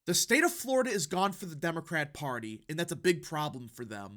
The state of Florida is gone for the Democrat Party, and that's a big problem for them.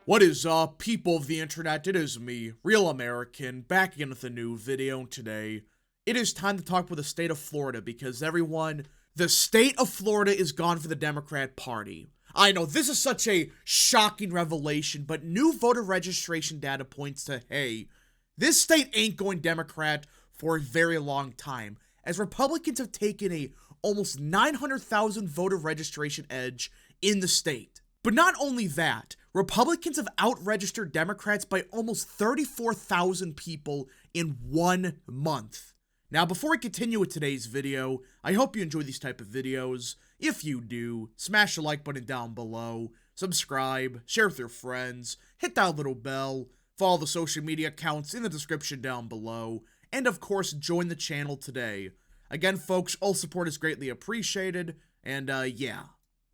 What is up, people of the internet? It is me, Real American, back again with a new video. Today, it is time to talk about the state of Florida because everyone, the state of Florida is gone for the Democrat Party. I know, this is such a shocking revelation, but new voter registration data points to, hey, this state ain't going Democrat for a very long time, as Republicans have taken a almost 900,000 voter registration edge in the state. But not only that, Republicans have out-registered Democrats by almost 34,000 people in 1 month. Now, before we continue with today's video, I hope you enjoy these type of videos. If you do, smash the like button down below, subscribe, share with your friends, hit that little bell, follow the social media accounts in the description down below, and of course, join the channel today. Again, folks, all support is greatly appreciated, and yeah.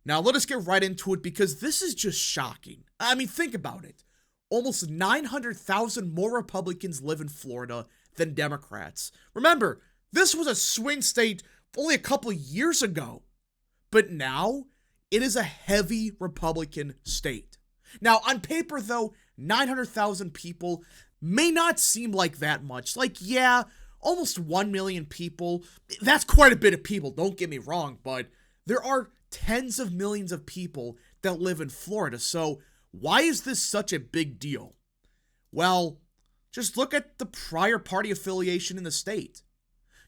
Now, let us get right into it because this is just shocking. I mean, think about it. Almost 900,000 more Republicans live in Florida than Democrats. Remember, this was a swing state only a couple of years ago, but now it is a heavy Republican state. Now, on paper, though, 900,000 people may not seem like that much. Like, yeah, almost 1 million people. That's quite a bit of people, don't get me wrong, but there are tens of millions of people that live in Florida. So why is this such a big deal? Well, just look at the prior party affiliation in the state.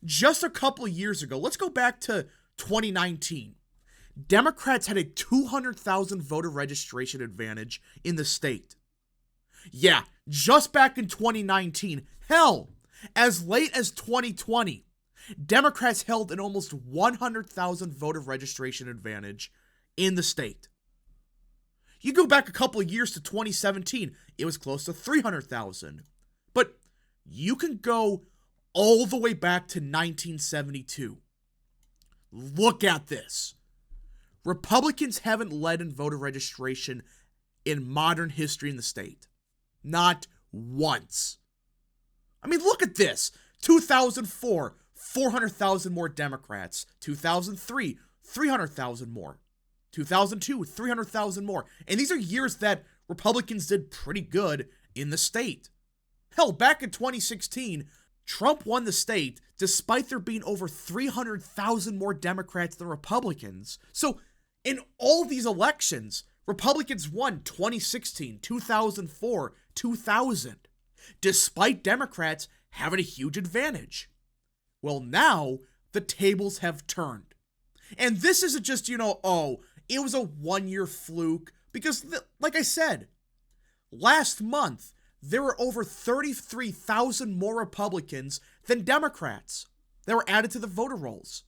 Just a couple of years ago, let's go back to 2019. Democrats had a 200,000 voter registration advantage in the state. Yeah, just back in 2019, hell, as late as 2020, Democrats held an almost 100,000 voter registration advantage in the state. You go back a couple of years to 2017, it was close to 300,000. But you can go all the way back to 1972. Look at this. Republicans haven't led in voter registration in modern history in the state. Not once. I mean, look at this. 2004, 400,000 more Democrats. 2003, 300,000 more. 2002, 300,000 more. And these are years that Republicans did pretty good in the state. Hell, back in 2016, Trump won the state despite there being over 300,000 more Democrats than Republicans. So, in all these elections, Republicans won 2016, 2004, 2000, despite Democrats having a huge advantage. Well, now the tables have turned. And this isn't just, oh, it was a one-year fluke, because like I said, last month, there were over 33,000 more Republicans than Democrats that were added to the voter rolls.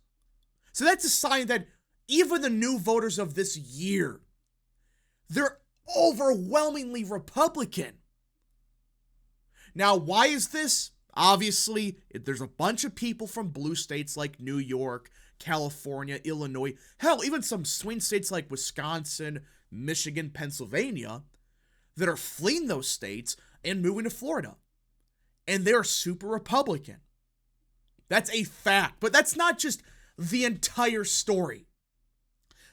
So that's a sign that even the new voters of this year, they're overwhelmingly Republican. Now, why is this? Obviously, there's a bunch of people from blue states like New York, California, Illinois, hell, even some swing states like Wisconsin, Michigan, Pennsylvania, that are fleeing those states and moving to Florida. And they're super Republican. That's a fact, but that's not just the entire story.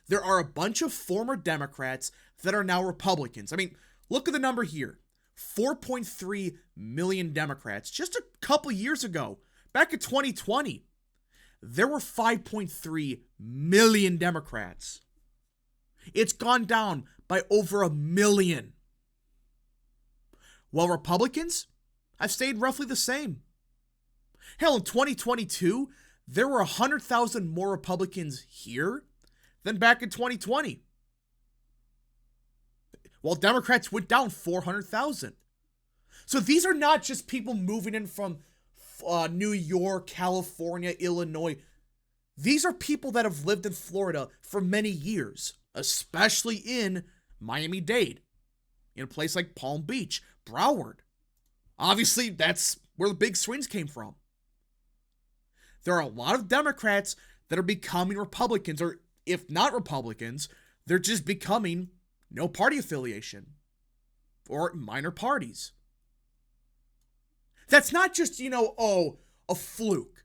There are a bunch of former Democrats that are now Republicans. I mean, look at the number here. 4.3 million Democrats. Just a couple years ago, back in 2020, there were 5.3 million Democrats. It's gone down by over 1 million. While Republicans have stayed roughly the same. Hell, in 2022, there were 100,000 more Republicans here than back in 2020. While Democrats went down 400,000. So these are not just people moving in from New York, California, Illinois. These are people that have lived in Florida for many years, especially in Miami-Dade, in a place like Palm Beach, Broward. Obviously, that's where the big swings came from. There are a lot of Democrats that are becoming Republicans, or if not Republicans, they're just becoming no party affiliation or minor parties. That's not just, oh, a fluke.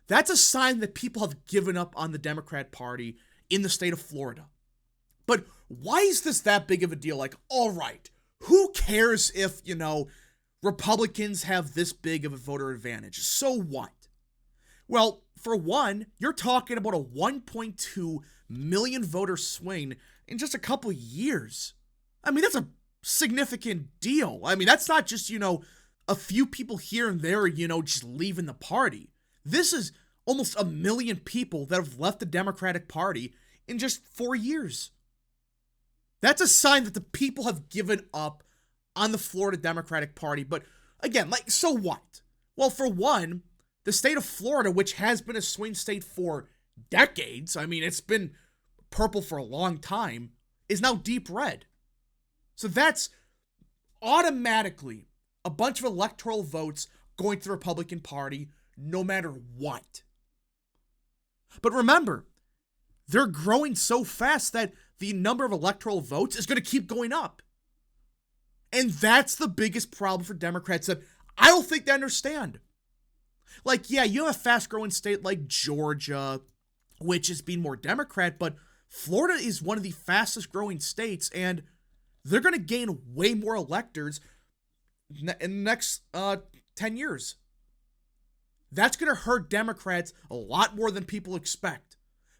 That's a sign that people have given up on the Democrat Party in the state of Florida. But why is this that big of a deal? Like, all right, who cares if, Republicans have this big of a voter advantage? So what? Well, for one, you're talking about a 1.2 million voter swing in just a couple years. I mean, that's a significant deal. I mean, that's not just, a few people here and there, just leaving the party. This is almost 1 million people that have left the Democratic Party in just 4 years. That's a sign that the people have given up on the Florida Democratic Party. But again, so what? Well, for one, the state of Florida, which has been a swing state for decades, I mean, it's been purple for a long time, is now deep red. So that's automatically a bunch of electoral votes going to the Republican Party, no matter what. But remember, they're growing so fast that the number of electoral votes is going to keep going up. And that's the biggest problem for Democrats that I don't think they understand. Yeah, you have a fast-growing state like Georgia, which is being more Democrat, but Florida is one of the fastest-growing states, and they're going to gain way more electors in the next 10 years. That's going to hurt Democrats a lot more than people expect,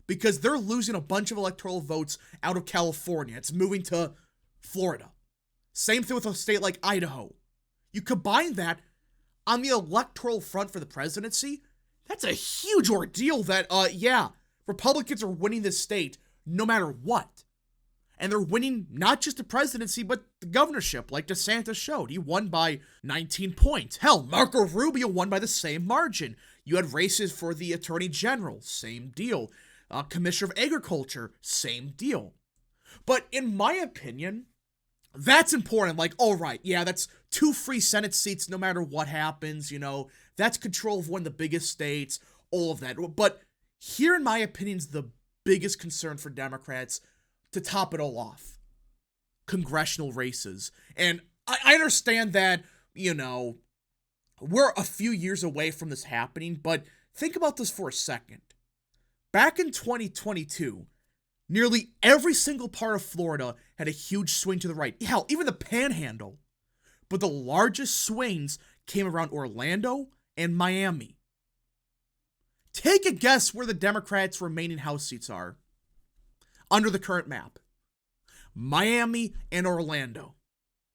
because they're losing a bunch of electoral votes out of California. It's moving to Florida. Same thing with a state like Idaho. You combine that on the electoral front for the presidency, that's a huge ordeal that, Republicans are winning this state no matter what. And they're winning not just the presidency, but the governorship, like DeSantis showed. He won by 19 points. Hell, Marco Rubio won by the same margin. You had races for the attorney general, same deal. Commissioner of Agriculture, same deal. But in my opinion, that's important. All right, yeah, that's 2 free Senate seats no matter what happens, That's control of one of the biggest states, all of that. But here, in my opinion, is the biggest concern for Democrats to top it all off. Congressional races. And I understand that, we're a few years away from this happening, but think about this for a second. Back in 2022, nearly every single part of Florida had a huge swing to the right. Hell, even the Panhandle. But the largest swings came around Orlando and Miami. Take a guess where the Democrats' remaining House seats are under the current map. Miami and Orlando.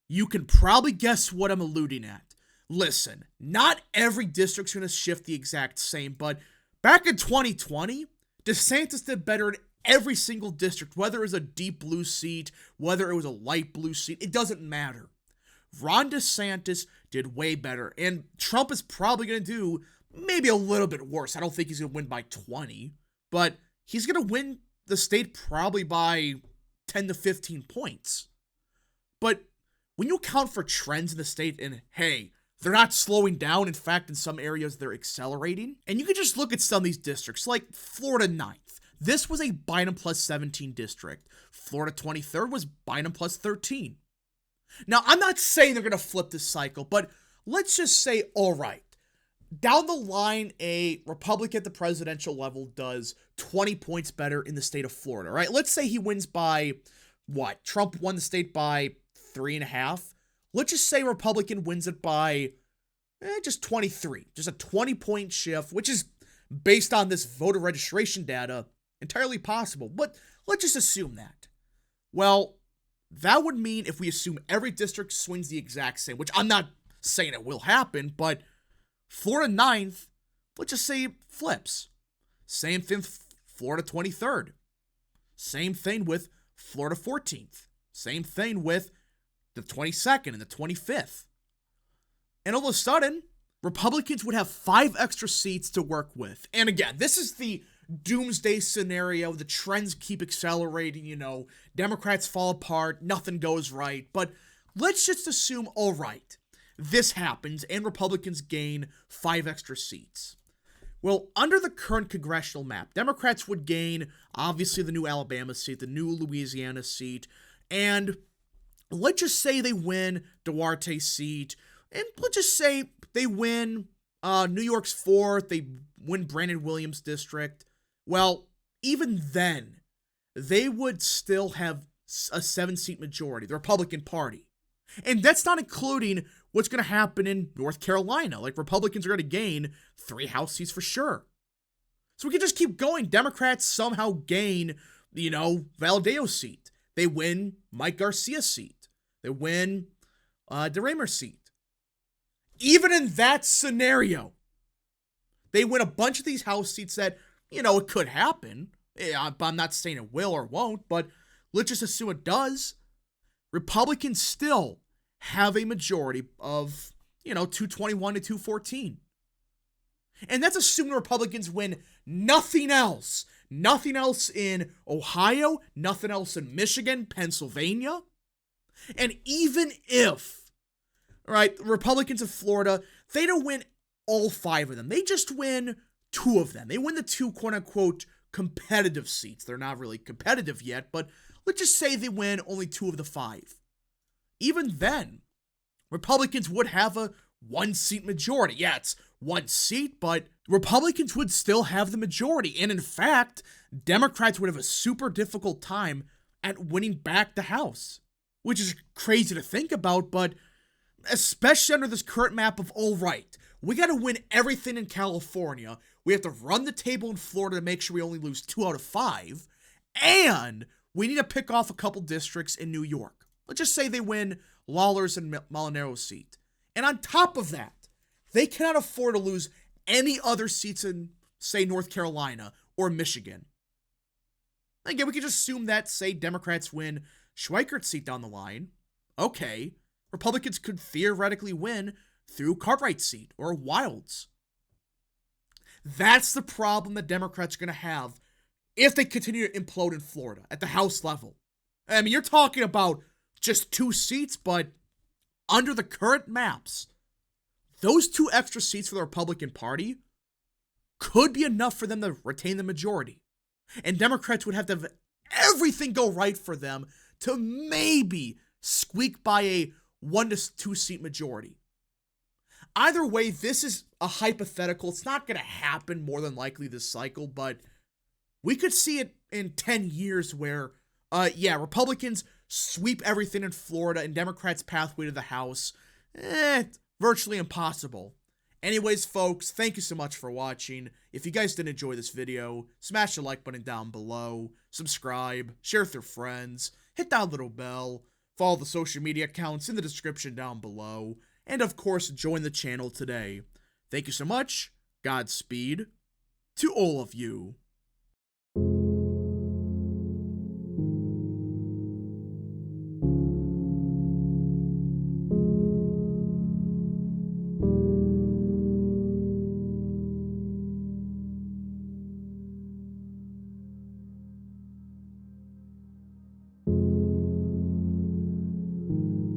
You can probably guess what I'm alluding at. Listen, not every district's going to shift the exact same, but back in 2020, DeSantis did better in every single district, whether it was a deep blue seat, whether it was a light blue seat, it doesn't matter. Ron DeSantis did way better, and Trump is probably going to do maybe a little bit worse. I don't think he's going to win by 20, but he's going to win the state probably by 10 to 15 points. But when you account for trends in the state, and hey, they're not slowing down. In fact, in some areas, they're accelerating. And you can just look at some of these districts, like Florida 9th. This was a Biden plus 17 district. Florida 23rd was Biden plus 13. Now, I'm not saying they're going to flip this cycle, but let's just say, all right, down the line, a Republican at the presidential level does 20 points better in the state of Florida, right? Let's say he wins by, what? Trump won the state by 3.5. Let's just say Republican wins it by just 23. Just a 20-point shift, which is, based on this voter registration data, entirely possible. But let's just assume that. Well, that would mean if we assume every district swings the exact same, which I'm not saying it will happen, but Florida 9th, let's just say flips. Same thing with Florida 23rd. Same thing with Florida 14th. Same thing with the 22nd and the 25th. And all of a sudden, Republicans would have 5 extra seats to work with. And again, this is the doomsday scenario. The trends keep accelerating, Democrats fall apart, nothing goes right. But let's just assume, all right, this happens and Republicans gain 5 extra seats. Well, under the current congressional map, Democrats would gain, obviously, the new Alabama seat, the new Louisiana seat, and let's just say they win Duarte's seat, And let's just say they win New York's 4th, they win Brandon Williams District. Well, even then, they would still have a 7-seat majority, the Republican Party. And that's not including what's going to happen in North Carolina. Like, Republicans are going to gain 3 House seats for sure. So we can just keep going. Democrats somehow gain, Valadeo seat. They win Mike Garcia's seat. They win DeRaymer's seat. Even in that scenario, they win a bunch of these House seats that, it could happen. I'm not saying it will or won't, but let's just assume it does. Republicans still have a majority of, 221 to 214. And that's assuming Republicans win nothing else. Nothing else in Ohio, nothing else in Michigan, Pennsylvania. And even if, Republicans of Florida, they don't win all 5 of them. They just win 2 of them. They win the 2 quote-unquote competitive seats. They're not really competitive yet, but let's just say they win only 2 of the 5. Even then, Republicans would have a 1-seat majority. Yeah, it's 1 seat, but Republicans would still have the majority. And in fact, Democrats would have a super difficult time at winning back the House, which is crazy to think about, but especially under this current map of, we got to win everything in California. We have to run the table in Florida to make sure we only lose 2 out of 5. And we need to pick off a couple districts in New York. Let's just say they win Lawler's and Molinaro's seat. And on top of that, they cannot afford to lose any other seats in, say, North Carolina or Michigan. Again, we could just assume that, say, Democrats win Schweikert's seat down the line. Okay, Republicans could theoretically win through Cartwright's seat or Wild's. That's the problem that Democrats are going to have if they continue to implode in Florida at the House level. I mean, you're talking about just 2 seats, but under the current maps, those 2 extra seats for the Republican Party could be enough for them to retain the majority. And Democrats would have to have everything go right for them to maybe squeak by a 1 to 2 seat majority. Either way, this is a hypothetical. It's not going to happen more than likely this cycle, but we could see it in 10 years where, Republicans sweep everything in Florida and Democrats' pathway to the House. Virtually impossible. Anyways, folks, thank you so much for watching. If you guys did enjoy this video, smash the like button down below, subscribe, share with your friends, hit that little bell, follow the social media accounts in the description down below, and of course, join the channel today. Thank you so much. Godspeed to all of you.